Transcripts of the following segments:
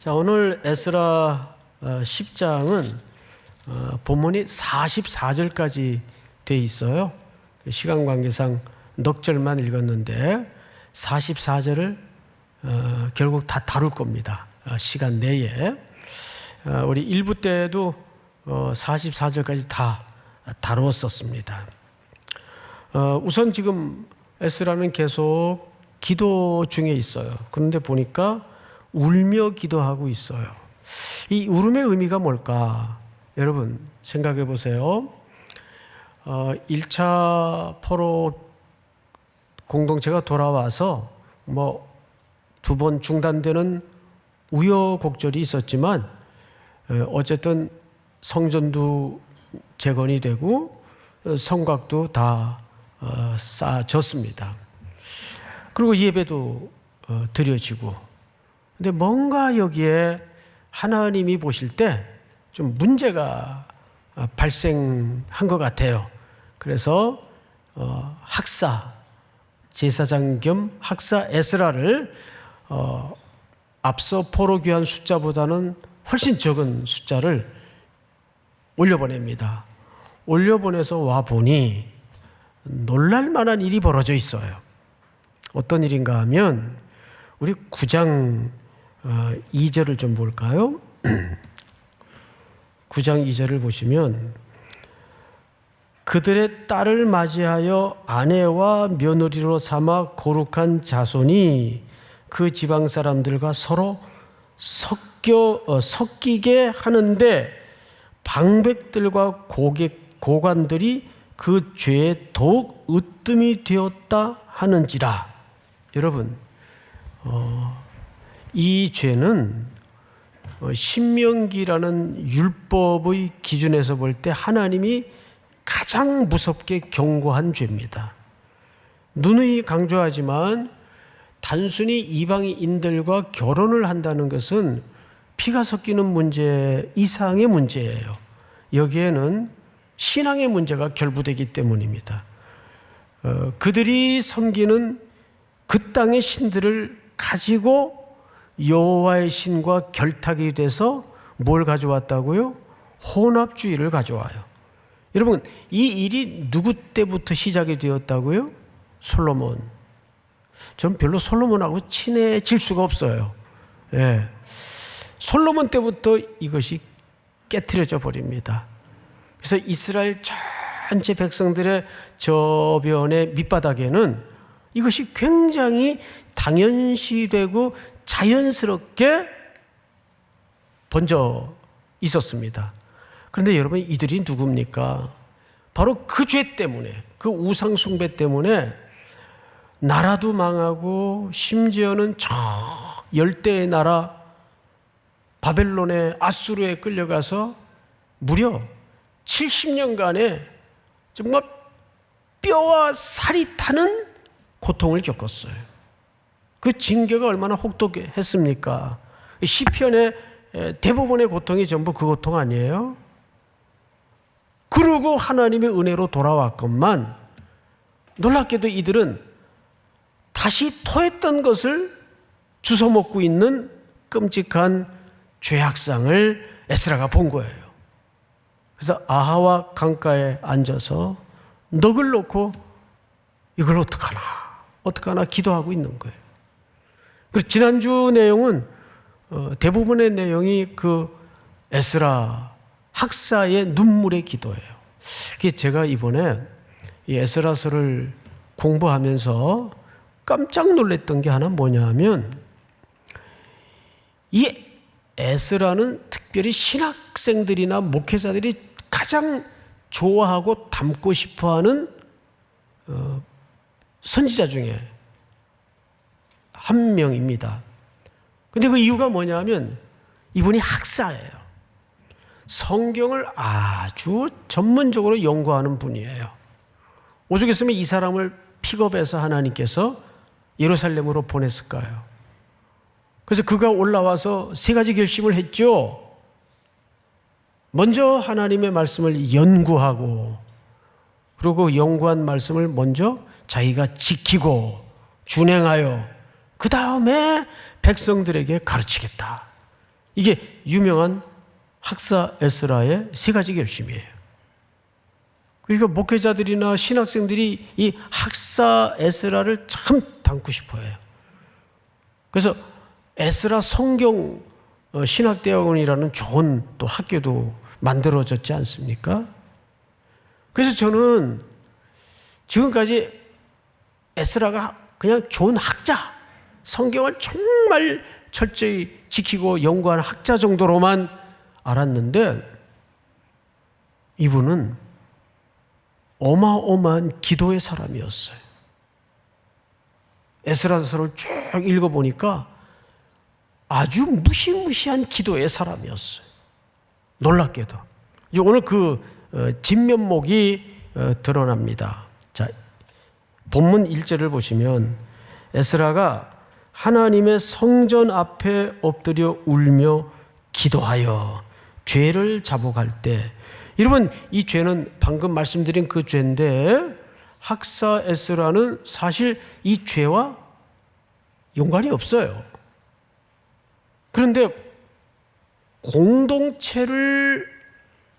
자, 오늘 에스라 10장은 본문이 44절까지 돼 있어요. 시간 관계상 넉 절만 읽었는데 44절을 결국 다 다룰 겁니다. 시간 내에. 우리 1부 때도 44절까지 다 다루었었습니다. 우선 지금 에스라는 계속 기도 중에 있어요. 그런데 보니까 울며 기도하고 있어요. 이 울음의 의미가 뭘까? 여러분 생각해 보세요. 1차 포로 공동체가 돌아와서 두 번 중단되는 우여곡절이 있었지만 어쨌든 성전도 재건이 되고 성곽도 다 쌓아졌습니다. 그리고 예배도 드려지고. 근데 뭔가 여기에 하나님이 보실 때 좀 문제가 발생한 것 같아요. 그래서 학사, 제사장 겸 학사 에스라를 앞서 포로 귀환 숫자보다는 훨씬 적은 숫자를 올려보냅니다. 올려보내서 와보니 놀랄 만한 일이 벌어져 있어요. 어떤 일인가 하면 우리 9장 2절을 좀 볼까요? 9장 2절을 보시면 그들의 딸을 맞이하여 아내와 며느리로 삼아 거룩한 자손이 그 지방 사람들과 서로 섞이게 하는데 방백들과 고관들이 그 죄에 더욱 으뜸이 되었다 하는지라. 여러분, 이 죄는 신명기라는 율법의 기준에서 볼 때 하나님이 가장 무섭게 경고한 죄입니다. 누누이 강조하지만 단순히 이방인들과 결혼을 한다는 것은 피가 섞이는 문제 이상의 문제예요. 여기에는 신앙의 문제가 결부되기 때문입니다. 그들이 섬기는 그 땅의 신들을 가지고 여호와의 신과 결탁이 돼서 뭘 가져왔다고요? 혼합주의를 가져와요. 여러분, 이 일이 누구 때부터 시작이 되었다고요? 솔로몬. 전 별로 솔로몬하고 친해질 수가 없어요. 예. 솔로몬 때부터 이것이 깨트려져 버립니다. 그래서 이스라엘 전체 백성들의 저변의 밑바닥에는 이것이 굉장히 당연시되고 자연스럽게 번져 있었습니다. 그런데 여러분, 이들이 누굽니까? 바로 그 죄 때문에, 그 우상 숭배 때문에 나라도 망하고 심지어는 저 열대의 나라 바벨론의 아수르에 끌려가서 무려 70년간의 정말 뼈와 살이 타는 고통을 겪었어요. 그 징계가 얼마나 혹독했습니까? 시편의 대부분의 고통이 전부 그 고통 아니에요? 그러고 하나님의 은혜로 돌아왔건만 놀랍게도 이들은 다시 토했던 것을 주워먹고 있는 끔찍한 죄악상을 에스라가 본 거예요. 그래서 아하와 강가에 앉아서 넋을 놓고 이걸 어떡하나 기도하고 있는 거예요. 그리고 지난주 내용은 대부분의 내용이 그 에스라 학사의 눈물의 기도예요. 그게 제가 이번에 이 에스라서를 공부하면서 깜짝 놀랐던 게 하나 뭐냐 하면 이 에스라는 특별히 신학생들이나 목회자들이 가장 좋아하고 닮고 싶어하는 선지자 중에 한 명입니다. 근데 그 이유가 뭐냐 하면 이분이 학사예요. 성경을 아주 전문적으로 연구하는 분이에요. 오죽했으면 이 사람을 픽업해서 하나님께서 예루살렘으로 보냈을까요? 그래서 그가 올라와서 세 가지 결심을 했죠. 먼저 하나님의 말씀을 연구하고, 그리고 연구한 말씀을 먼저 자기가 지키고 준행하여 그 다음에 백성들에게 가르치겠다. 이게 유명한 학사 에스라의 세 가지 결심이에요. 그러니까 목회자들이나 신학생들이 이 학사 에스라를 참 담고 싶어 해요. 그래서 에스라 성경 신학대학원이라는 좋은 또 학교도 만들어졌지 않습니까? 그래서 저는 지금까지 에스라가 그냥 좋은 학자, 성경을 정말 철저히 지키고 연구하는 학자 정도로만 알았는데 이분은 어마어마한 기도의 사람이었어요. 에스라서를 쭉 읽어보니까 아주 무시무시한 기도의 사람이었어요. 놀랍게도. 오늘 그 진면목이 드러납니다. 자, 본문 1절을 보시면 에스라가 하나님의 성전 앞에 엎드려 울며 기도하여 죄를 자복할 때, 여러분 이 죄는 방금 말씀드린 그 죄인데 학사 에스라는 사실 이 죄와 연관이 없어요. 그런데 공동체를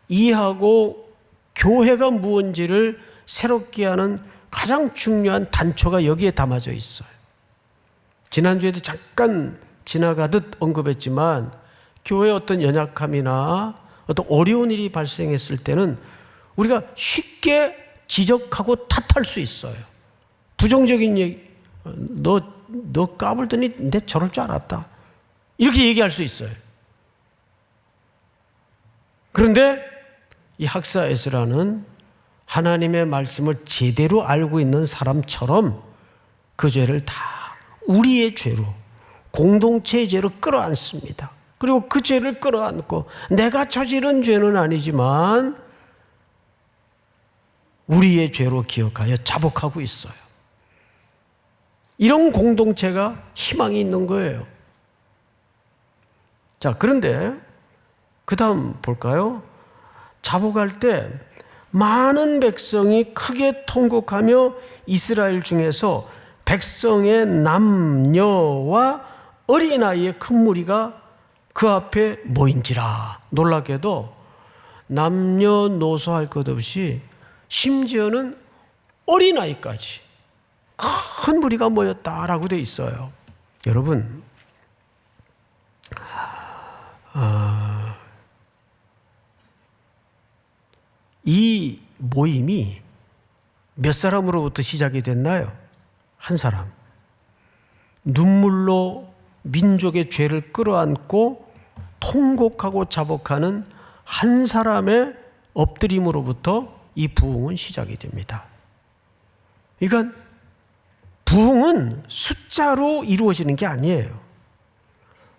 이해하고 교회가 무엇인지를 새롭게 하는 가장 중요한 단초가 여기에 담아져 있어요. 지난주에도 잠깐 지나가듯 언급했지만 교회의 어떤 연약함이나 어떤 어려운 일이 발생했을 때는 우리가 쉽게 지적하고 탓할 수 있어요. 부정적인 얘기, 너 까불더니 내 저럴 줄 알았다, 이렇게 얘기할 수 있어요. 그런데 이 학사 에스라는 하나님의 말씀을 제대로 알고 있는 사람처럼 그 죄를 다 우리의 죄로, 공동체의 죄로 끌어안습니다. 그리고 그 죄를 끌어안고 내가 저지른 죄는 아니지만 우리의 죄로 기억하여 자복하고 있어요. 이런 공동체가 희망이 있는 거예요. 자, 그런데 그 다음 볼까요? 자복할 때 많은 백성이 크게 통곡하며 이스라엘 중에서 백성의 남녀와 어린아이의 큰 무리가 그 앞에 모인지라. 놀랍게도 남녀노소 할 것 없이 심지어는 어린아이까지 큰 무리가 모였다라고 되어 있어요. 여러분, 이 모임이 몇 사람으로부터 시작이 됐나요? 한 사람. 눈물로 민족의 죄를 끌어안고 통곡하고 자복하는 한 사람의 엎드림으로부터 이 부흥은 시작이 됩니다. 그러니까 부흥은 숫자로 이루어지는 게 아니에요.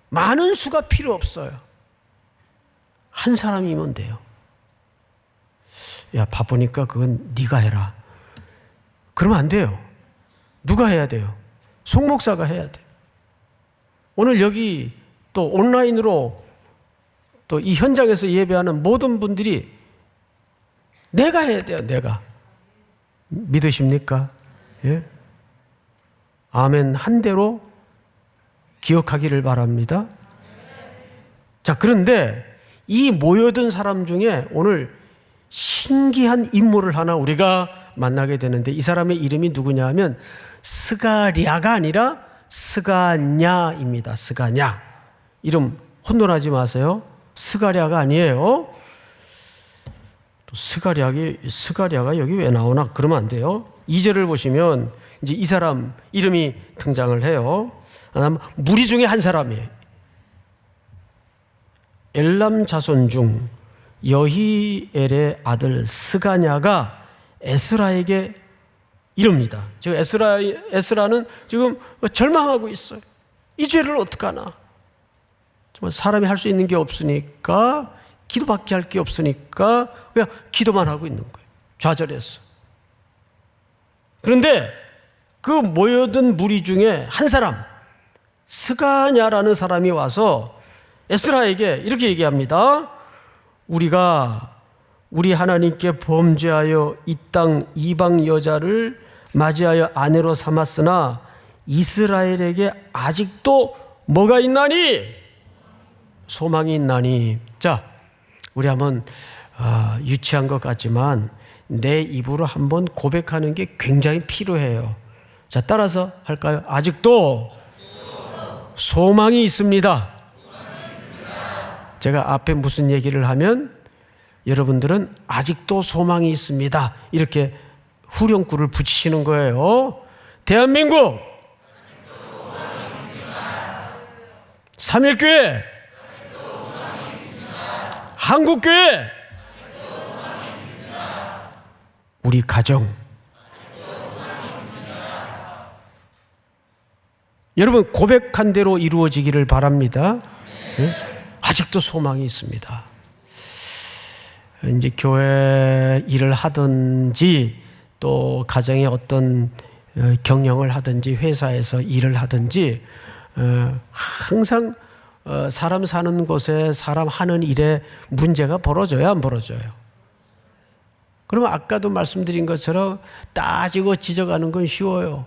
많은 수가 필요 없어요. 한 사람이면 돼요. 야, 바쁘니까 그건 네가 해라. 그러면 안 돼요. 누가 해야 돼요? 송 목사가 해야 돼요. 오늘 여기 또 온라인으로 또 이 현장에서 예배하는 모든 분들이 내가 해야 돼요. 내가. 믿으십니까? 예? 아멘 한 대로 기억하기를 바랍니다. 자, 그런데 이 모여든 사람 중에 오늘 신기한 인물을 하나 우리가 만나게 되는데, 이 사람의 이름이 누구냐 하면 스가랴가 아니라 스가냐입니다. 스가냐. 이름 혼돈하지 마세요. 스가랴가 아니에요. 또 스가랴가 여기 왜 나오나? 그러면 안 돼요. 2절을 보시면 이제 이 사람 이름이 등장을 해요. 무리 중에 한 사람이에요. 엘람 자손 중 여히엘의 아들 스가냐가 에스라에게 이릅니다. 지금 에스라는 지금 절망하고 있어요. 이 죄를 어떡하나? 정말 사람이 할 수 있는 게 없으니까, 기도밖에 할 게 없으니까 그냥 기도만 하고 있는 거예요. 좌절했어. 그런데 그 모여든 무리 중에 한 사람, 스가냐라는 사람이 와서 에스라에게 이렇게 얘기합니다. 우리가 우리 하나님께 범죄하여 이 땅 이방 여자를 맞이하여 아내로 삼았으나 이스라엘에게 아직도 뭐가 있나니? 소망이 있나니. 자, 우리 한번 유치한 것 같지만 내 입으로 한번 고백하는 게 굉장히 필요해요. 자, 따라서 할까요? 아직도 소망이 있습니다. 제가 앞에 무슨 얘기를 하면 여러분들은 아직도 소망이 있습니다, 이렇게 후렴구를 붙이시는 거예요. 대한민국 삼일교회, 한국교회, 우리 가정, 여러분 고백한 대로 이루어지기를 바랍니다. 네? 아직도 소망이 있습니다. 이제 교회 일을 하든지 또 가정에 어떤 경영을 하든지 회사에서 일을 하든지 항상 사람 사는 곳에 사람 하는 일에 문제가 벌어져요, 안 벌어져요? 그러면 아까도 말씀드린 것처럼 따지고 지적하는 건 쉬워요.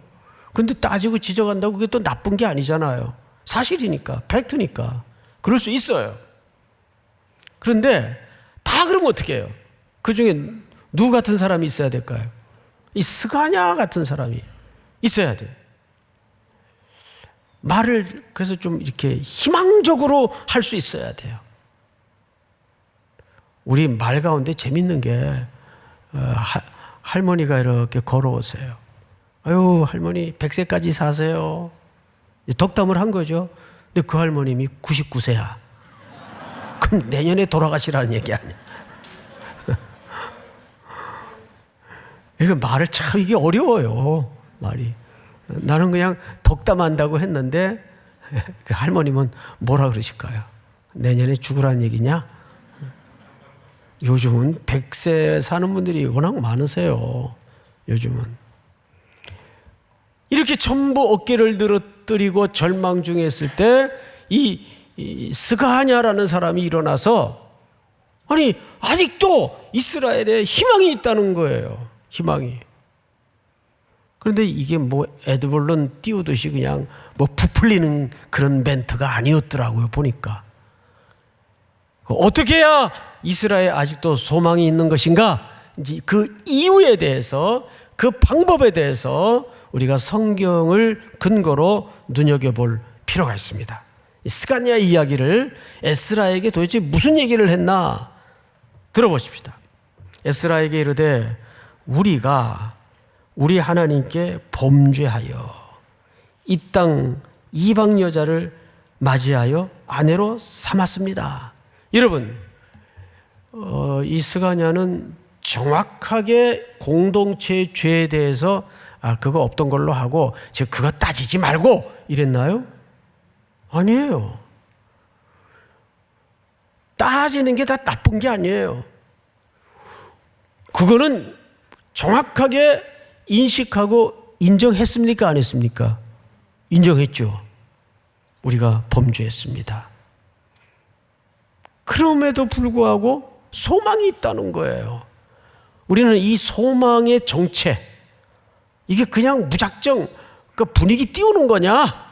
근데 따지고 지적한다고 그게 또 나쁜 게 아니잖아요. 사실이니까, 팩트니까. 그럴 수 있어요. 그런데 다 그러면 어떻게 해요? 그 중에 누구 같은 사람이 있어야 될까요? 이 스가랴 같은 사람이 있어야 돼요. 말을 그래서 좀 이렇게 희망적으로 할 수 있어야 돼요. 우리 말 가운데 재밌는 게 할머니가 이렇게 걸어오세요. 아유, 할머니 100세까지 사세요. 덕담을 한 거죠. 근데 그 할머님이 99세야. 그럼 내년에 돌아가시라는 얘기 아니야. 이거 말을 참 이게 어려워요. 말이. 나는 그냥 덕담한다고 했는데 그 할머님은 뭐라 그러실까요? 내년에 죽으라는 얘기냐? 요즘은 100세 사는 분들이 워낙 많으세요. 요즘은. 이렇게 전부 어깨를 늘어뜨리고 절망 중에 있을 때 이 스가랴라는 사람이 일어나서 아니 아직도 이스라엘에 희망이 있다는 거예요. 희망이. 그런데 이게 뭐 에드벌론 띄우듯이 그냥 뭐 부풀리는 그런 멘트가 아니었더라고요, 보니까. 어떻게 해야 이스라엘에 아직도 소망이 있는 것인가? 이제 그 이유에 대해서, 그 방법에 대해서 우리가 성경을 근거로 눈여겨볼 필요가 있습니다. 스가랴 이야기를 에스라에게 도대체 무슨 얘기를 했나 들어보십시다. 에스라에게 이르되 우리가 우리 하나님께 범죄하여 이 땅 이방 여자를 맞이하여 아내로 삼았습니다. 여러분, 이 스가랴는 정확하게 공동체의 죄에 대해서 그거 없던 걸로 하고 즉 그거 따지지 말고 이랬나요? 아니에요. 따지는 게 다 나쁜 게 아니에요. 그거는 정확하게 인식하고 인정했습니까? 안 했습니까? 인정했죠. 우리가 범죄했습니다. 그럼에도 불구하고 소망이 있다는 거예요. 우리는 이 소망의 정체, 이게 그냥 무작정 그 분위기 띄우는 거냐?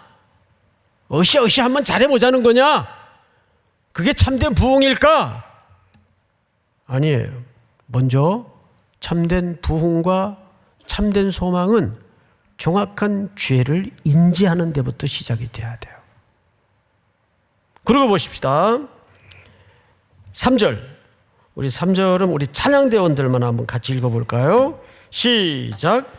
어시어시 한번 잘해보자는 거냐? 그게 참된 부흥일까? 아니에요. 먼저 참된 부흥과 참된 소망은 정확한 죄를 인지하는 데부터 시작이 돼야 돼요. 그러고 보십시다. 3절. 우리 3절은 우리 찬양대원들만 한번 같이 읽어볼까요? 시작.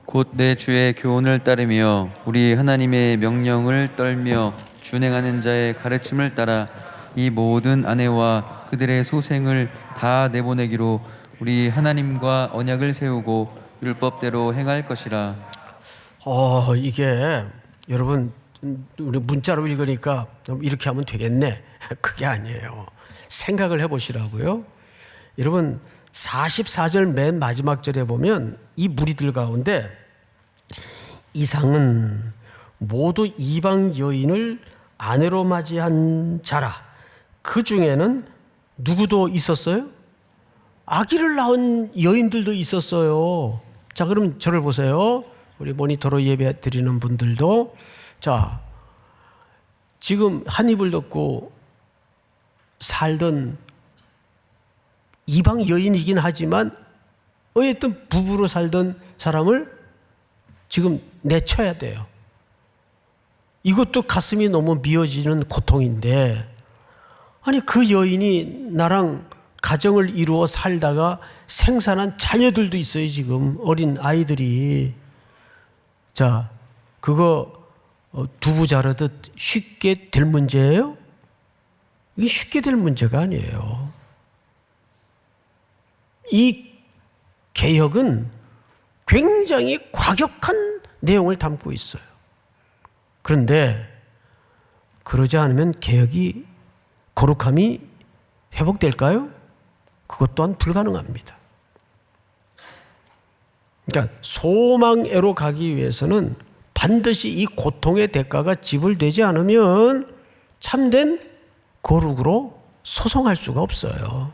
곧 내 주의 교훈을 따르며 우리 하나님의 명령을 떨며 준행하는 자의 가르침을 따라 이 모든 아내와 그들의 소생을 다 내보내기로 우리 하나님과 언약을 세우고 율법대로 행할 것이라. 이게 여러분 우리 문자로 읽으니까 이렇게 하면 되겠네. 그게 아니에요. 생각을 해보시라고요. 여러분 44절 맨 마지막 절에 보면 이 무리들 가운데 이상은 모두 이방 여인을 아내로 맞이한 자라. 그 중에는 누구도 있었어요? 아기를 낳은 여인들도 있었어요. 자, 그럼 저를 보세요. 우리 모니터로 예배 드리는 분들도. 자, 지금 한 입을 덮고 살던 이방 여인이긴 하지만 어쨌든 부부로 살던 사람을 지금 내쳐야 돼요. 이것도 가슴이 너무 미어지는 고통인데, 아니 그 여인이 나랑 가정을 이루어 살다가 생산한 자녀들도 있어요. 지금 어린 아이들이. 자, 그거 두부 자르듯 쉽게 될 문제예요? 이게 쉽게 될 문제가 아니에요. 이 개혁은 굉장히 과격한 내용을 담고 있어요. 그런데 그러지 않으면 개혁이, 거룩함이 회복될까요? 그것 또한 불가능합니다. 그러니까 소망애로 가기 위해서는 반드시 이 고통의 대가가 지불되지 않으면 참된 거룩으로 소송할 수가 없어요.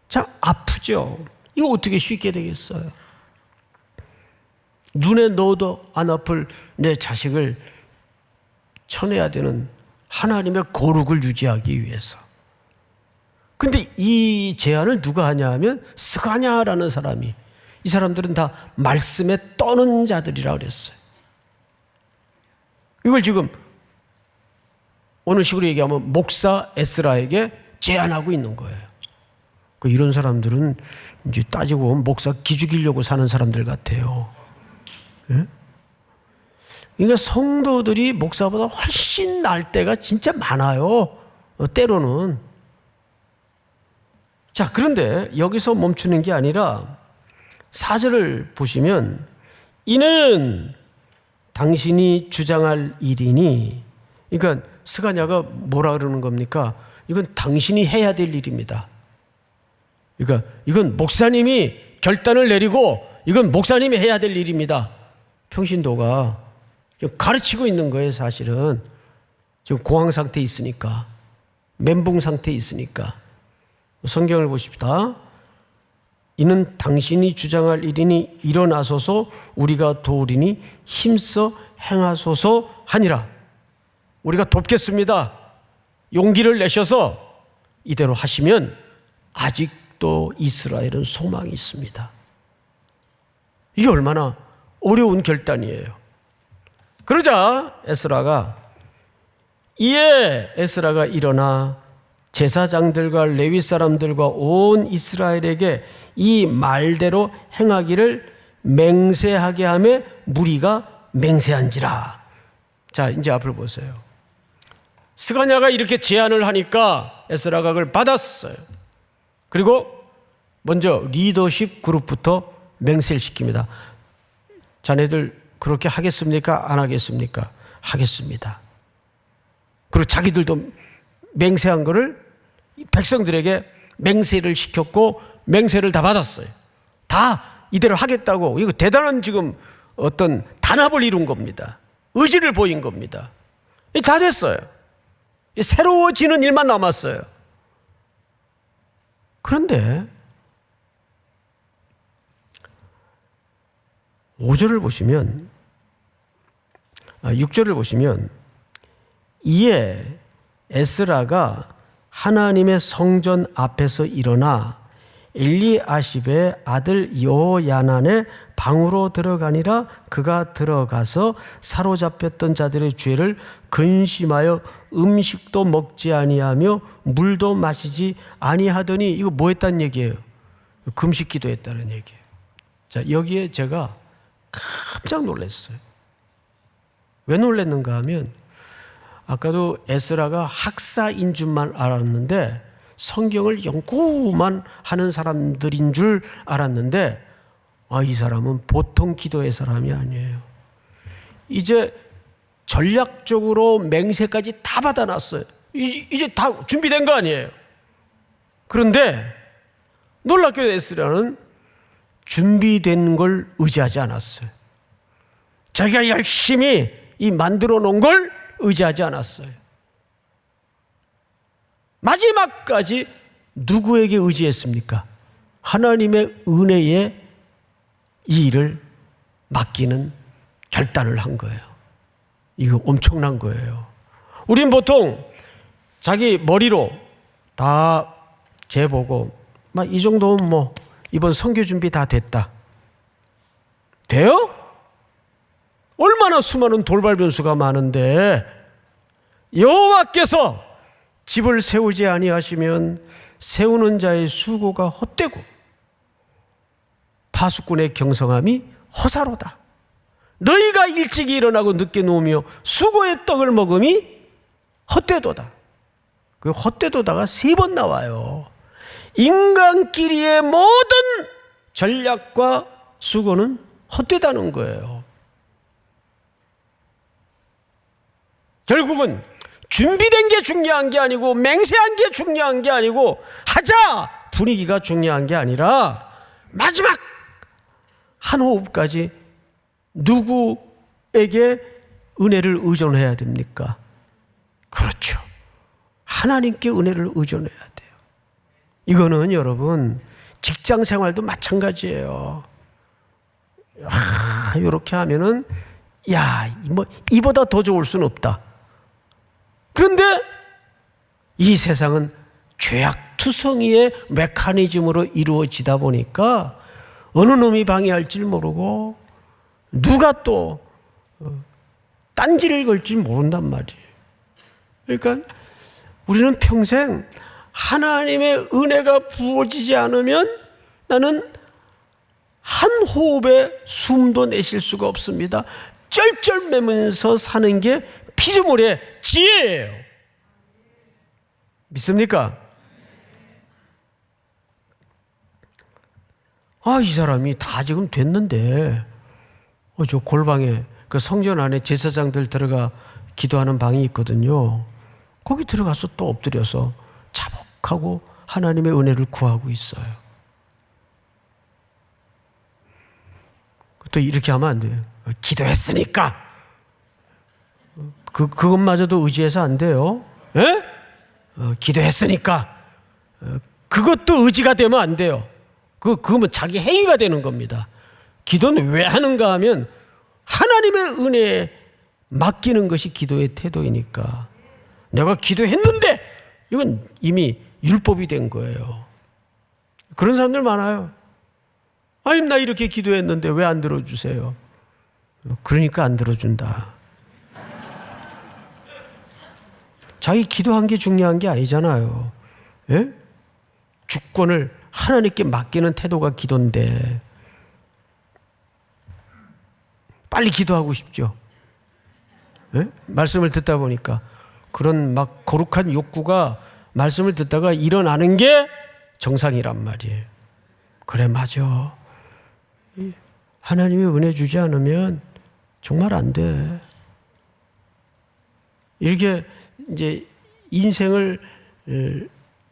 참 아프죠. 이거 어떻게 쉽게 되겠어요? 눈에 넣어도 안 아플 내 자식을 쳐내야 되는 하나님의 거룩을 유지하기 위해서. 근데 이 제안을 누가 하냐 하면 스가냐라는 사람이, 이 사람들은 다 말씀에 떠는 자들이라 그랬어요. 이걸 지금 어느 식으로 얘기하면 목사 에스라에게 제안하고 있는 거예요. 이런 사람들은 이제 따지고 보면 목사 기죽이려고 사는 사람들 같아요. 예? 그러니까 성도들이 목사보다 훨씬 날 때가 진짜 많아요. 때로는. 자, 그런데 여기서 멈추는 게 아니라 4절을 보시면 이는 당신이 주장할 일이니, 그러니까 스가냐가 뭐라 그러는 겁니까? 이건 당신이 해야 될 일입니다. 그러니까 이건 목사님이 결단을 내리고 이건 목사님이 해야 될 일입니다. 평신도가 가르치고 있는 거예요. 사실은 지금 공황 상태에 있으니까, 멘붕 상태에 있으니까. 성경을 보십시다. 이는 당신이 주장할 일이니 일어나소서 우리가 도우리니 힘써 행하소서 하니라. 우리가 돕겠습니다. 용기를 내셔서 이대로 하시면 아직도 이스라엘은 소망이 있습니다. 이게 얼마나 어려운 결단이에요. 그러자 이에 에스라가 일어나 제사장들과 레위 사람들과 온 이스라엘에게 이 말대로 행하기를 맹세하게 하며 무리가 맹세한지라. 자, 이제 앞을 보세요. 스가냐가 이렇게 제안을 하니까 에스라가 그걸 받았어요. 그리고 먼저 리더십 그룹부터 맹세를 시킵니다. 자네들 그렇게 하겠습니까? 안 하겠습니까? 하겠습니다. 그리고 자기들도 맹세한 거를 백성들에게 맹세를 시켰고 맹세를 다 받았어요. 다 이대로 하겠다고. 이거 대단한 지금 어떤 단합을 이룬 겁니다. 의지를 보인 겁니다. 다 됐어요. 새로워지는 일만 남았어요. 그런데 5절을 보시면, 6절을 보시면 이에 에스라가 하나님의 성전 앞에서 일어나 엘리아십의 아들 여호야난의 방으로 들어가니라. 그가 들어가서 사로잡혔던 자들의 죄를 근심하여 음식도 먹지 아니하며 물도 마시지 아니하더니, 이거 뭐 했다는 얘기예요? 금식 기도했다는 얘기예요. 자, 여기에 제가 깜짝 놀랐어요. 왜 놀랐는가 하면, 아까도 에스라가 학사인 줄만 알았는데 성경을 연구만 하는 사람들인 줄 알았는데, 이 사람은 보통 기도의 사람이 아니에요. 이제 전략적으로 맹세까지 다 받아놨어요. 이제 다 준비된 거 아니에요. 그런데 놀랍게도 에스라는 준비된 걸 의지하지 않았어요. 자기가 열심히 이 만들어 놓은 걸 의지하지 않았어요. 마지막까지 누구에게 의지했습니까? 하나님의 은혜에 이 일을 맡기는 결단을 한 거예요. 이거 엄청난 거예요. 우린 보통 자기 머리로 다 재보고 막 이 정도면 뭐 이번 선교 준비 다 됐다. 돼요? 얼마나 수많은 돌발 변수가 많은데 여호와께서 집을 세우지 아니하시면 세우는 자의 수고가 헛되고 파수꾼의 경성함이 허사로다. 너희가 일찍 일어나고 늦게 누우며 수고의 떡을 먹음이 헛되도다. 그 헛되도다가 3번 나와요. 인간끼리의 모든 전략과 수고는 헛되다는 거예요. 결국은 준비된 게 중요한 게 아니고 맹세한 게 중요한 게 아니고 하자 분위기가 중요한 게 아니라 마지막 한 호흡까지 누구에게 은혜를 의존해야 됩니까? 그렇죠. 하나님께 은혜를 의존해야 돼요. 이거는 여러분 직장 생활도 마찬가지예요. 이렇게 하면은 뭐 이보다 더 좋을 수는 없다. 그런데 이 세상은 죄악투성이의 메커니즘으로 이루어지다 보니까 어느 놈이 방해할지 모르고 누가 또 딴지를 걸지 모른단 말이에요. 그러니까 우리는 평생 하나님의 은혜가 부어지지 않으면 나는 한 호흡에 숨도 내쉴 수가 없습니다. 쩔쩔매면서 사는 게 피조물의 지혜예요. 믿습니까? 이 사람이 다 지금 됐는데 저 골방에 그 성전 안에 제사장들 들어가 기도하는 방이 있거든요. 거기 들어가서 또 엎드려서 자복하고 하나님의 은혜를 구하고 있어요. 또 이렇게 하면 안 돼요. 기도했으니까. 그것마저도 의지해서 안 돼요. 예? 기도했으니까. 그것도 의지가 되면 안 돼요. 그거면 자기 행위가 되는 겁니다. 기도는 왜 하는가 하면 하나님의 은혜에 맡기는 것이 기도의 태도이니까. 내가 기도했는데 이건 이미 율법이 된 거예요. 그런 사람들 많아요. 아니 나 이렇게 기도했는데 왜 안 들어주세요? 그러니까 안 들어준다. 자기 기도한 게 중요한 게 아니잖아요. 예? 주권을 하나님께 맡기는 태도가 기도인데 빨리 기도하고 싶죠. 예? 말씀을 듣다 보니까 그런 막 거룩한 욕구가 말씀을 듣다가 일어나는 게 정상이란 말이에요. 그래 맞아. 하나님이 은혜 주지 않으면 정말 안 돼. 이렇게 이제 인생을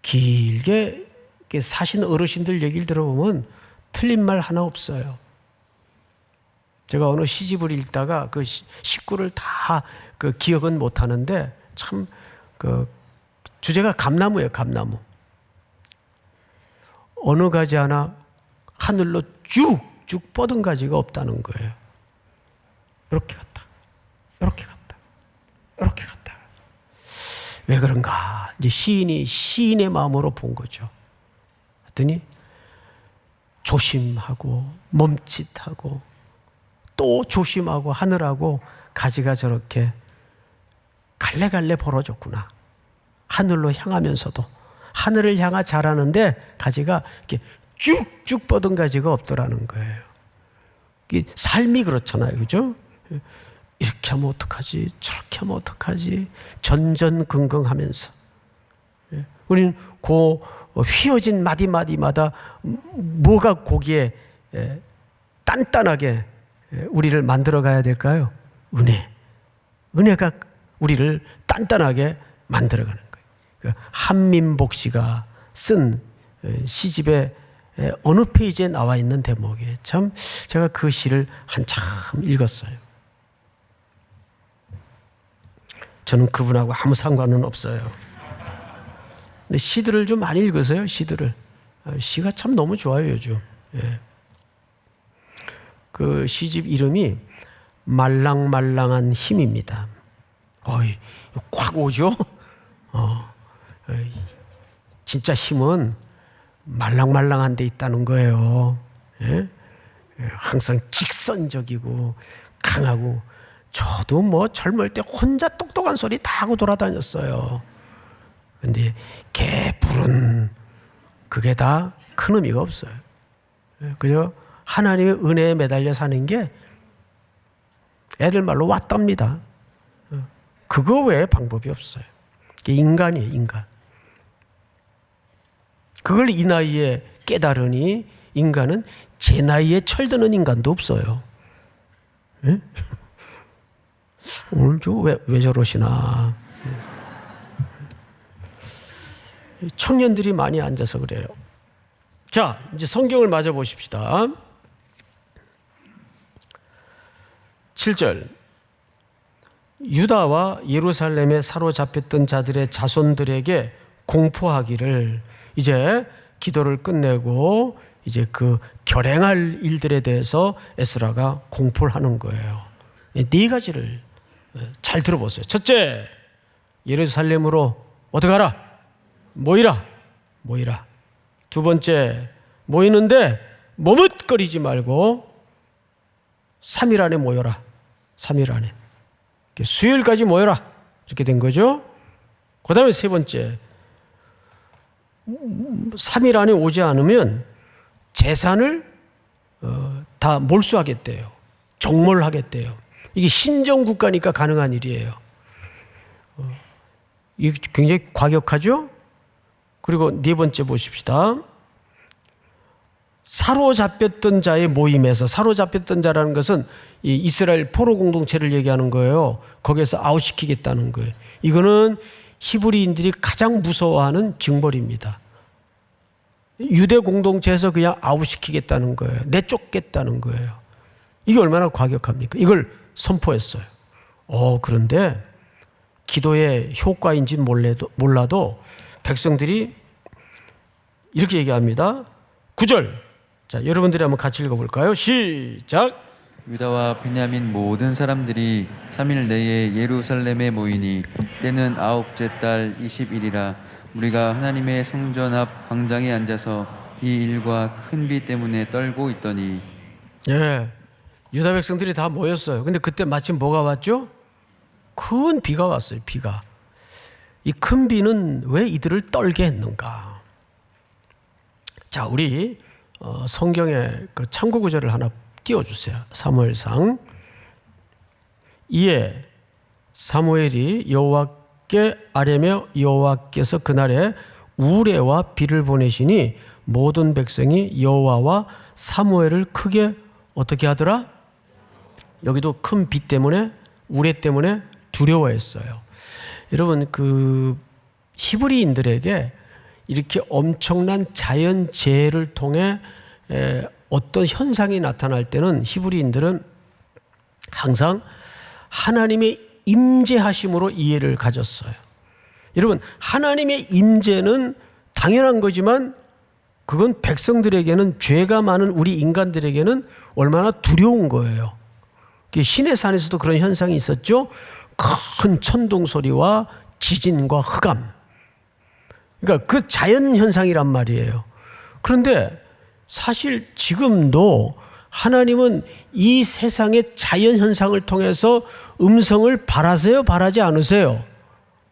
길게 사신 어르신들 얘기를 들어보면 틀린 말 하나 없어요. 제가 어느 시집을 읽다가 그 식구를 다 그 기억은 못 하는데 참 그 주제가 감나무예요, 감나무. 어느 가지 하나 하늘로 쭉쭉 뻗은 가지가 없다는 거예요. 이렇게 갔다, 이렇게 갔다, 이렇게 갔다. 왜 그런가? 이제 시인이 시인의 마음으로 본 거죠. 그랬더니 조심하고 멈칫하고 또 조심하고 하늘하고 가지가 저렇게 갈래갈래 벌어졌구나. 하늘로 향하면서도 하늘을 향하 자라는데 가지가 이렇게 쭉쭉 뻗은 가지가 없더라는 거예요. 삶이 그렇잖아요, 그죠? 이렇게 하면 어떡하지? 저렇게 하면 어떡하지? 전전긍긍하면서 우리는 그 휘어진 마디마디마다 뭐가 거기에 단단하게 우리를 만들어 가야 될까요? 은혜가 우리를 단단하게 만들어 가는 거예요. 한민복 씨가 쓴 시집의 어느 페이지에 나와 있는 대목이에요. 참 제가 그 시를 한참 읽었어요. 저는 그분하고 아무 상관은 없어요. 근데 시들을 좀 많이 읽으세요. 시들을. 시가 참 너무 좋아요 요즘. 예. 그 시집 이름이 말랑말랑한 힘입니다. 꽉 오죠? 진짜 힘은 말랑말랑한 데 있다는 거예요. 예? 항상 직선적이고 강하고, 저도 뭐 젊을 때 혼자 똑똑한 소리 다 하고 돌아다녔어요. 근데 개뿔은 그게 다 큰 의미가 없어요. 그죠? 하나님의 은혜에 매달려 사는 게 애들 말로 왔답니다. 그거 외에 방법이 없어요. 그게 인간이에요, 인간. 그걸 이 나이에 깨달으니 인간은 제 나이에 철드는 인간도 없어요. 예? 오늘 왜 저러시나. 청년들이 많이 앉아서 그래요. 자, 이제 성경을 마저 보십시다. 7절. 유다와 예루살렘에 사로잡혔던 자들의 자손들에게 공포하기를, 이제 기도를 끝내고 이제 그 결행할 일들에 대해서 에스라가 공포를 하는 거예요. 네 가지를 잘 들어보세요. 첫째, 예루살렘으로 어떻게 하라? 모이라. 두 번째, 모이는데 머뭇거리지 말고 3일 안에 모여라. 3일 안에. 수요일까지 모여라. 이렇게 된 거죠. 그 다음에 세 번째, 3일 안에 오지 않으면 재산을 다 몰수하겠대요. 정몰하겠대요. 이게 신정국가니까 가능한 일이에요. 이게 굉장히 과격하죠? 그리고 네 번째 보십시다. 사로잡혔던 자의 모임에서, 사로잡혔던 자라는 것은 이 이스라엘 포로 공동체를 얘기하는 거예요. 거기에서 아웃시키겠다는 거예요. 이거는 히브리인들이 가장 무서워하는 징벌입니다. 유대 공동체에서 그냥 아웃시키겠다는 거예요. 내쫓겠다는 거예요. 이게 얼마나 과격합니까? 이걸 선포했어요. 그런데 기도의 효과인지 몰라도 백성들이 이렇게 얘기합니다. 9절. 자, 여러분들이 한번 같이 읽어볼까요? 시작. 유다와 베냐민 모든 사람들이 3일 내에 예루살렘에 모이니 때는 9째 달 20일이라. 우리가 하나님의 성전 앞 광장에 앉아서 이 일과 큰 비 때문에 떨고 있더니. 예, 유다 백성들이 다 모였어요. 근데 그때 마침 뭐가 왔죠? 큰 비가 왔어요. 비가. 이 큰 비는 왜 이들을 떨게 했는가? 자, 우리 성경에 그 참고 구절을 하나 띄워주세요. 사무엘상. 이에 사무엘이 여호와께 아뢰며 여호와께서 그날에 우레와 비를 보내시니 모든 백성이 여호와와 사무엘을 크게 어떻게 하더라? 여기도 큰 비 때문에, 우레 때문에 두려워했어요. 여러분, 그 히브리인들에게 이렇게 엄청난 자연재해를 통해 어떤 현상이 나타날 때는 히브리인들은 항상 하나님의 임재하심으로 이해를 가졌어요. 여러분, 하나님의 임재는 당연한 거지만 그건 백성들에게는, 죄가 많은 우리 인간들에게는 얼마나 두려운 거예요. 신의 산에서도 그런 현상이 있었죠. 큰 천둥 소리와 지진과 흑암. 그러니까 그 자연 현상이란 말이에요. 그런데 사실 지금도 하나님은 이 세상의 자연 현상을 통해서 음성을 바라세요, 바라지 않으세요?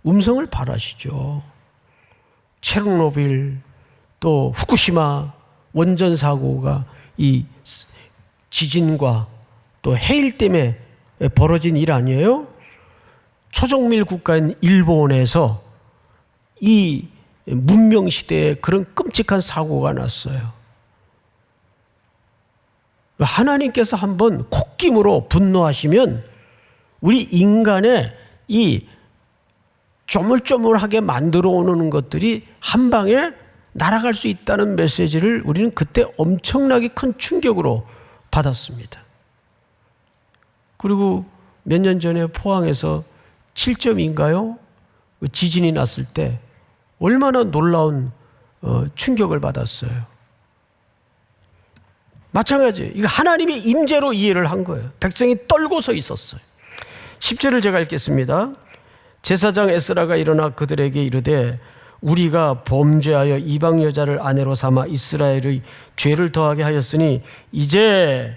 음성을 바라시죠. 체르노빌, 또 후쿠시마 원전 사고가 이 지진과 또 해일 때문에 벌어진 일 아니에요? 초정밀 국가인 일본에서 이 문명 시대에 그런 끔찍한 사고가 났어요. 하나님께서 한번 콧김으로 분노하시면 우리 인간의 이 쪼물쪼물하게 만들어 오는 것들이 한 방에 날아갈 수 있다는 메시지를 우리는 그때 엄청나게 큰 충격으로 받았습니다. 그리고 몇 년 전에 포항에서 7.2인가요? 지진이 났을 때 얼마나 놀라운 충격을 받았어요. 마찬가지, 이거 하나님의 임재로 이해를 한 거예요. 백성이 떨고 서 있었어요. 10절을 제가 읽겠습니다. 제사장 에스라가 일어나 그들에게 이르되 우리가 범죄하여 이방 여자를 아내로 삼아 이스라엘의 죄를 더하게 하였으니 이제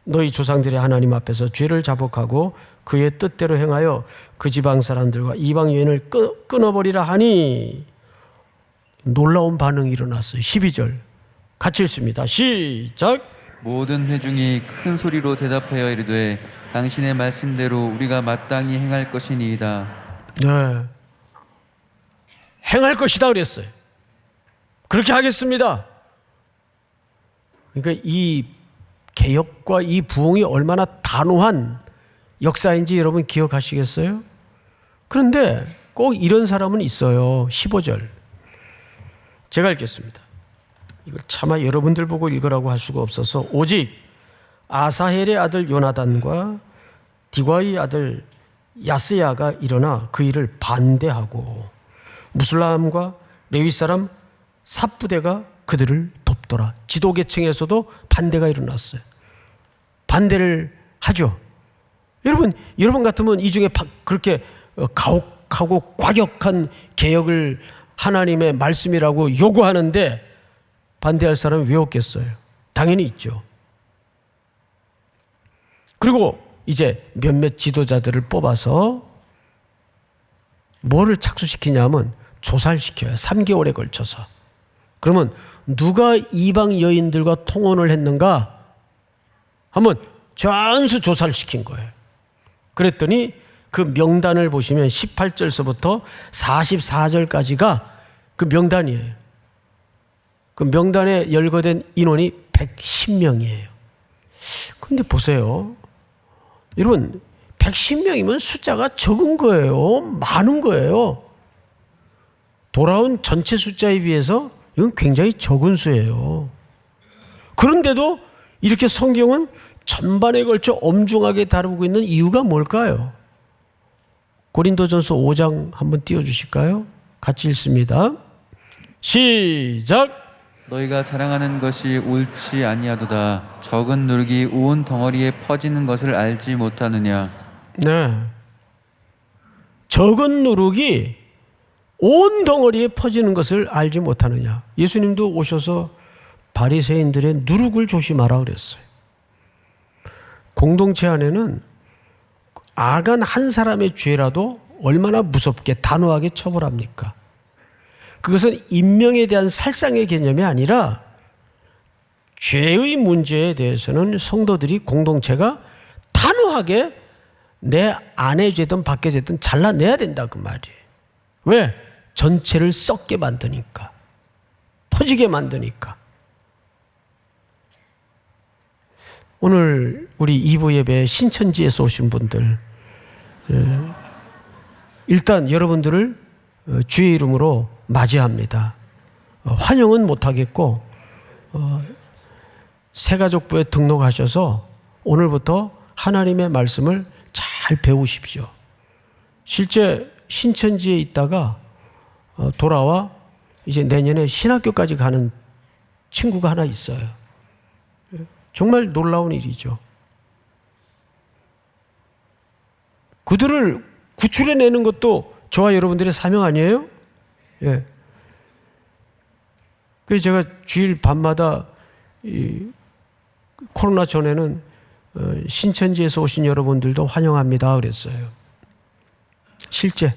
너희 조상들의 하나님 앞에서 죄를 자복하고 그의 뜻대로 행하여 그 지방 사람들과 이방 여인을 끊어버리라 하니 놀라운 반응이 일어났어요. 12절 같이 읽습니다. 시작. 모든 회중이 큰 소리로 대답하여 이르되 당신의 말씀대로 우리가 마땅히 행할 것이니이다. 네, 행할 것이다 그랬어요. 그렇게 하겠습니다. 그러니까 이 개혁과 이 부흥이 얼마나 단호한 역사인지 여러분 기억하시겠어요? 그런데 꼭 이런 사람은 있어요. 15절 제가 읽겠습니다. 이걸 차마 여러분들 보고 읽으라고 할 수가 없어서 오직 아사헬의 아들 요나단과 디과의 아들 야스야가 일어나 그 일을 반대하고 무슬람과 레위 사람 삽부대가 그들을 돕더라. 지도계층에서도 반대가 일어났어요. 반대를 하죠. 여러분 같으면 이 중에 그렇게 가혹하고 과격한 개혁을 하나님의 말씀이라고 요구하는데 반대할 사람이 왜 없겠어요? 당연히 있죠. 그리고 이제 몇몇 지도자들을 뽑아서 뭐를 착수시키냐면 조사를 시켜요. 3개월에 걸쳐서. 그러면 누가 이방 여인들과 통혼을 했는가? 한번 전수 조사를 시킨 거예요. 그랬더니 그 명단을 보시면 18절서부터 44절까지가 그 명단이에요. 그 명단에 열거된 인원이 110명이에요. 근데 보세요. 여러분 110명이면 숫자가 적은 거예요. 많은 거예요. 돌아온 전체 숫자에 비해서 이건 굉장히 적은 수예요. 그런데도 이렇게 성경은 전반에 걸쳐 엄중하게 다루고 있는 이유가 뭘까요? 고린도전서 5장 한번 띄워주실까요? 같이 읽습니다. 시작. 너희가 자랑하는 것이 옳지 아니하도다. 적은 누룩이 온 덩어리에 퍼지는 것을 알지 못하느냐. 네. 적은 누룩이 온 덩어리에 퍼지는 것을 알지 못하느냐. 예수님도 오셔서 바리새인들의 누룩을 조심하라 그랬어요. 공동체 안에는 아간 한 사람의 죄라도 얼마나 무섭게 단호하게 처벌합니까? 그것은 인명에 대한 살상의 개념이 아니라 죄의 문제에 대해서는 성도들이 공동체가 단호하게 내 안에 죄든 밖에 죄든 잘라내야 된다 그 말이에요. 왜? 전체를 썩게 만드니까. 퍼지게 만드니까. 오늘 우리 2부 예배 신천지에서 오신 분들 일단 여러분들을 주의 이름으로 맞이합니다. 환영은 못하겠고 새가족부에 등록하셔서 오늘부터 하나님의 말씀을 잘 배우십시오. 실제 신천지에 있다가 돌아와 이제 내년에 신학교까지 가는 친구가 하나 있어요. 정말 놀라운 일이죠. 그들을 구출해내는 것도 저와 여러분들의 사명 아니에요? 예. 그래서 제가 주일 밤마다 코로나 전에는 신천지에서 오신 여러분들도 환영합니다 그랬어요. 실제.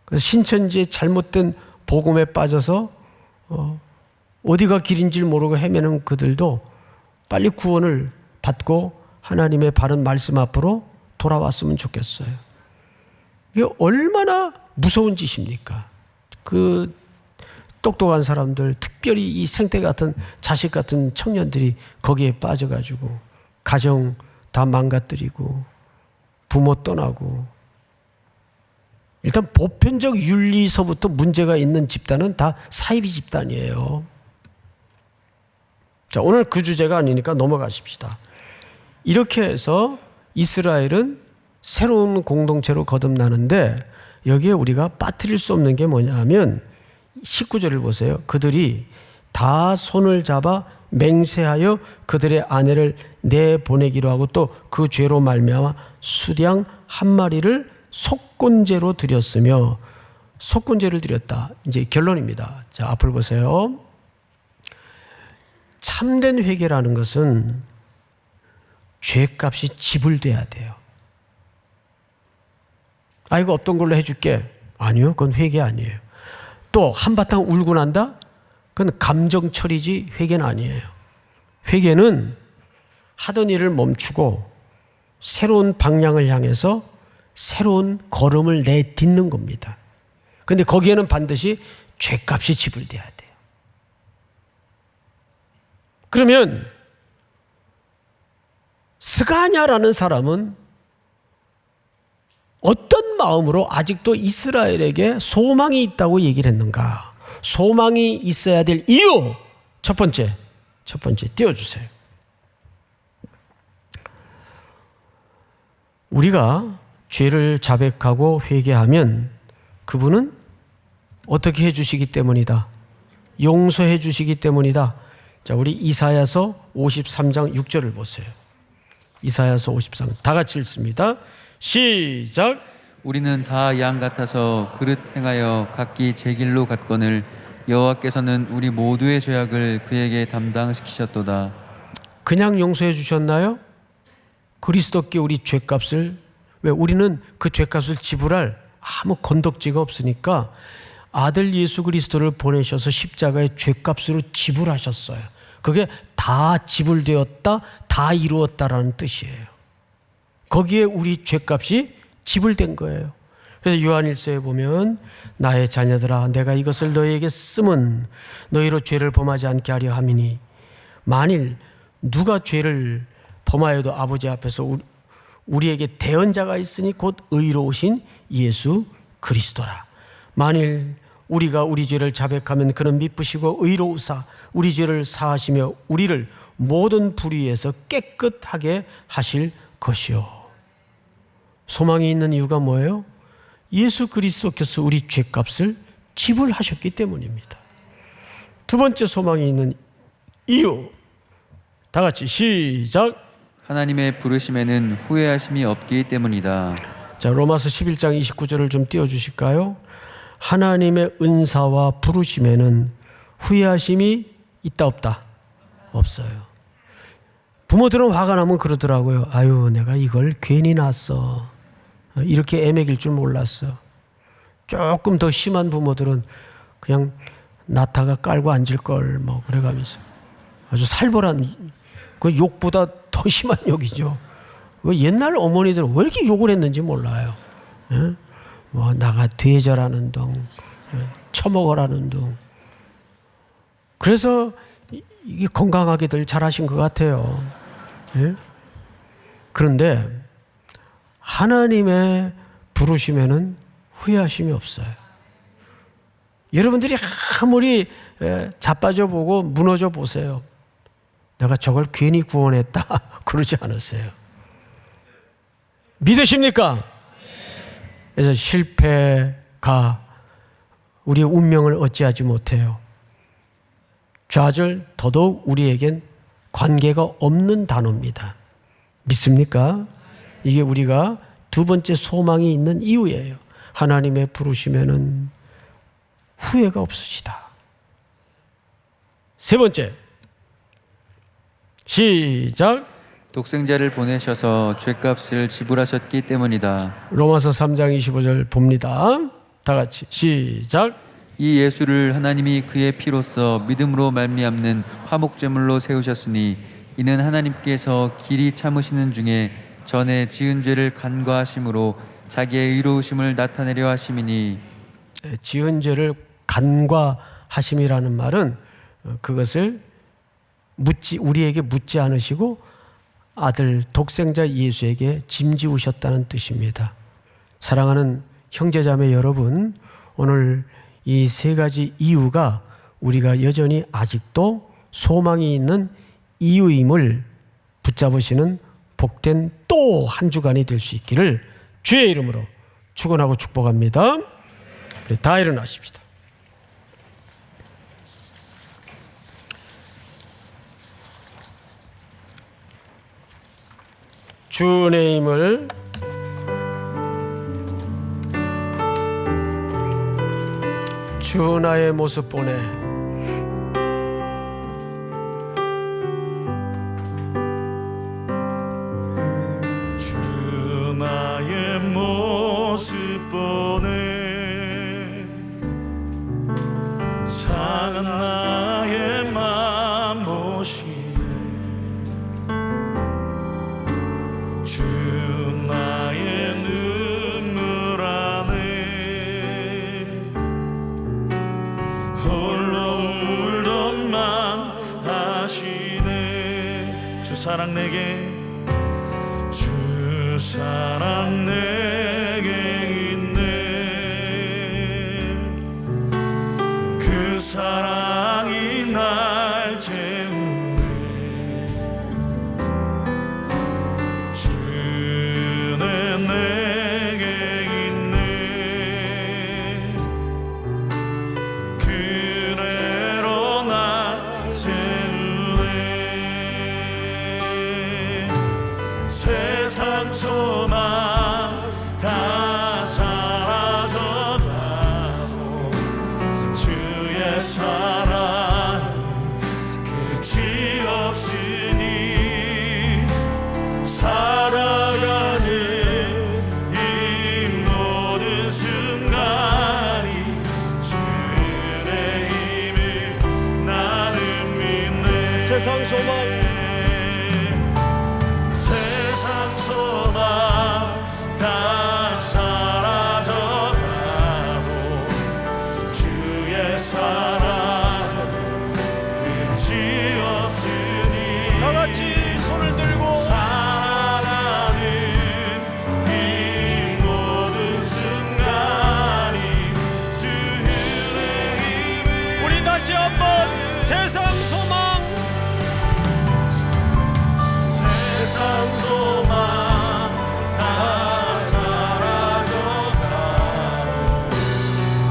그래서 신천지의 잘못된 복음에 빠져서 어디가 길인지 모르고 헤매는 그들도 빨리 구원을 받고 하나님의 바른 말씀 앞으로 돌아왔으면 좋겠어요. 이게 얼마나 무서운 짓입니까? 그 똑똑한 사람들, 특별히 이 생태 같은 자식 같은 청년들이 거기에 빠져가지고 가정 다 망가뜨리고 부모 떠나고. 일단 보편적 윤리서부터 문제가 있는 집단은 다 사이비 집단이에요. 자, 오늘 그 주제가 아니니까 넘어가십시다. 이렇게 해서 이스라엘은 새로운 공동체로 거듭나는데 여기에 우리가 빠뜨릴 수 없는 게 뭐냐 하면 19절을 보세요. 그들이 다 손을 잡아 맹세하여 그들의 아내를 내보내기로 하고 또 그 죄로 말미암아 수양 한 마리를 속건제로 드렸으며 속건제를 드렸다. 이제 결론입니다. 자, 앞을 보세요. 참된 회개라는 것은 죄값이 지불돼야 돼요. 이거 없던 걸로 해줄게. 아니요, 그건 회개 아니에요. 또 한바탕 울고 난다? 그건 감정 처리지 회개는 아니에요. 회개는 하던 일을 멈추고 새로운 방향을 향해서 새로운 걸음을 내딛는 겁니다. 그런데 거기에는 반드시 죄값이 지불돼야 돼요. 그러면 스가냐라는 사람은 어떤 마음으로 아직도 이스라엘에게 소망이 있다고 얘기를 했는가? 소망이 있어야 될 이유 첫 번째 띄워주세요. 우리가 죄를 자백하고 회개하면 그분은 어떻게 해주시기 때문이다. 용서해 주시기 때문이다. 자, 우리 이사야서 53장 6절을 보세요. 이사야서 53장 다 같이 읽습니다. 시작. 우리는 다 양 같아서 그릇 행하여 각기 제 길로 갔거늘 여호와께서는 우리 모두의 죄악을 그에게 담당시키셨도다. 그냥 용서해 주셨나요? 그리스도께 우리 죄값을, 왜 우리는 그 죄값을 지불할 아무 건덕지가 없으니까 아들 예수 그리스도를 보내셔서 십자가의 죄값으로 지불하셨어요. 그게 다 지불되었다, 다 이루었다라는 뜻이에요. 거기에 우리 죄값이 지불된 거예요. 그래서 요한일서에 보면 나의 자녀들아 내가 이것을 너희에게 쓰면 너희로 죄를 범하지 않게 하려 함이니 만일 누가 죄를 범하여도 아버지 앞에서 우리에게 대언자가 있으니 곧 의로우신 예수 그리스도라. 만일 우리가 우리 죄를 자백하면 그는 미쁘시고 의로우사 우리 죄를 사하시며 우리를 모든 불의에서 깨끗하게 하실 것이요. 소망이 있는 이유가 뭐예요? 예수 그리스도께서 우리 죄값을 지불하셨기 때문입니다. 두 번째 소망이 있는 이유 다 같이 시작. 하나님의 부르심에는 후회하심이 없기 때문이다. 자, 로마서 11장 29절을 좀 띄워주실까요? 하나님의 은사와 부르심에는 후회하심이 있다 없다? 없어요. 부모들은 화가 나면 그러더라고요. 아유 내가 이걸 괜히 낳았어. 이렇게 애먹일 줄 몰랐어. 조금 더 심한 부모들은 그냥 낳다가 깔고 앉을 걸 뭐 그래가면서 아주 살벌한 그 욕보다 더 심한 욕이죠. 옛날 어머니들은 왜 이렇게 욕을 했는지 몰라요. 예? 뭐 나가 돼져라는 둥, 처먹어라는 둥. 그래서 이게 건강하게들 잘하신 것 같아요. 예? 그런데 하나님의 부르심에는 후회하심이 없어요. 여러분들이 아무리 자빠져 보고 무너져 보세요. 내가 저걸 괜히 구원했다 그러지 않으세요. 믿으십니까? 그래서 실패가 우리의 운명을 어찌하지 못해요. 좌절 더더욱 우리에겐 관계가 없는 단어입니다. 믿습니까? 이게 우리가 두 번째 소망이 있는 이유예요. 하나님의 부르심에는 후회가 없으시다. 세 번째 시작. 독생자를 보내셔서 죄값을 지불하셨기 때문이다. 로마서 3장 25절 봅니다. 다 같이 시작. 이 예수를 하나님이 그의 피로써 믿음으로 말미암는 화목제물로 세우셨으니 이는 하나님께서 길이 참으시는 중에 전에 지은 죄를 간과하심으로 자기의 의로우심을 나타내려 하심이니. 지은 죄를 간과하심이라는 말은 그것을 우리에게 묻지 않으시고 아들 독생자 예수에게 짐지우셨다는 뜻입니다. 사랑하는 형제자매 여러분, 오늘 이 세 가지 이유가 우리가 여전히 아직도 소망이 있는 이유임을 붙잡으시는 복된 또 한 주간이 될 수 있기를 주의 이름으로 축원하고 축복합니다. 다 일어나십시다. 주의 힘을 주 나의 모습 보내. 주 나의 모습 보내 상한 나의 맘 보시네 주 나의 눈물 안에 홀로 울던만 하시네 주 사랑 내게 주 사랑 내게 있네 그 사랑이 날 채우네 주는 내게 있네 그대로 날 채우네 세상 소망 다 사라져가고 주의 사랑 끝이 없으니 살아가는 이 모든 순간이 주의 힘을 나는 믿네 세상 소망 세상 소망 다 사라져가고 주의 사랑 끝이 없으니 다 같이 손을 들고 살아가는 이 모든 순간이 주의 힘을 우리 다시 한번 세상 소망 세상 소망 다 사라져가고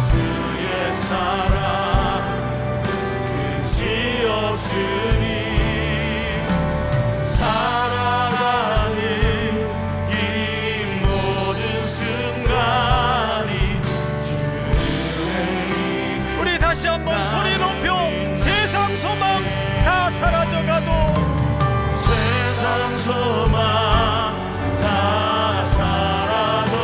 주의 사랑 끝이 없으니 살아가는 이 모든 순간이 주의 힘을 우리 다시 한번 소리 높여 세상 소망 다 사라져가도 세상 소망 다 사라져가도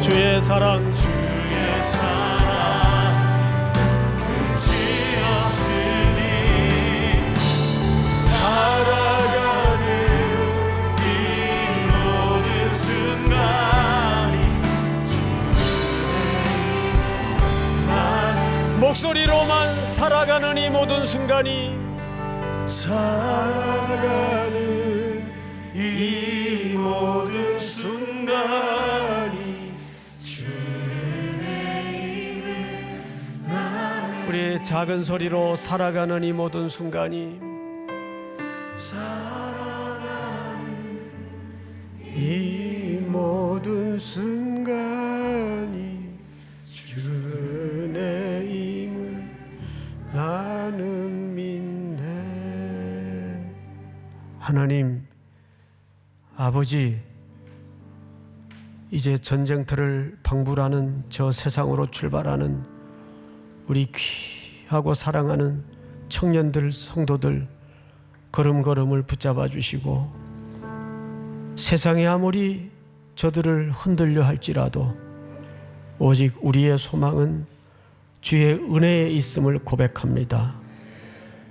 주의 사랑 주의 사랑 끝이 없으니 살아가는 이 모든 순간이 목소리로만 살아가는 이 모든 순간이 살아가는 이 모든 순간이 주의 힘을 우리 작은 소리로 살아가는 이 모든 순간이 살아가는 이 모든 순간이 주의 힘을 나는 믿네. 하나님 아버지, 이제 전쟁터를 방불하는 저 세상으로 출발하는 우리 귀하고 사랑하는 청년들, 성도들 걸음걸음을 붙잡아 주시고 세상이 아무리 저들을 흔들려 할지라도 오직 우리의 소망은 주의 은혜에 있음을 고백합니다.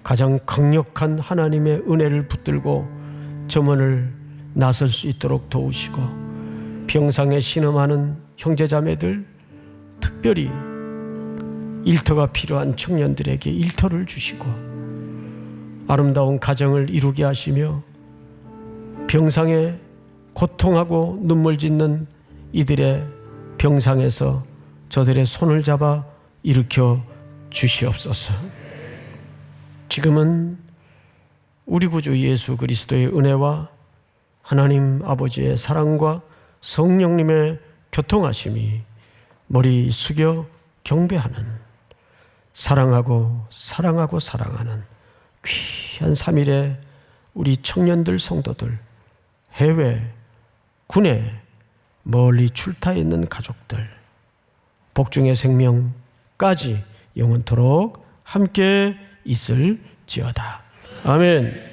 가장 강력한 하나님의 은혜를 붙들고 점원을 나설 수 있도록 도우시고 병상에 신음하는 형제자매들, 특별히 일터가 필요한 청년들에게 일터를 주시고 아름다운 가정을 이루게 하시며 병상에 고통하고 눈물 짓는 이들의 병상에서 저들의 손을 잡아 일으켜 주시옵소서. 지금은 우리 구주 예수 그리스도의 은혜와 하나님 아버지의 사랑과 성령님의 교통하심이 머리 숙여 경배하는, 사랑하고 사랑하고 사랑하는 귀한 3일의 우리 청년들, 성도들, 해외, 군에 멀리 출타해 있는 가족들, 복중의 생명 날까지 영원토록 함께 있을지어다. 아멘.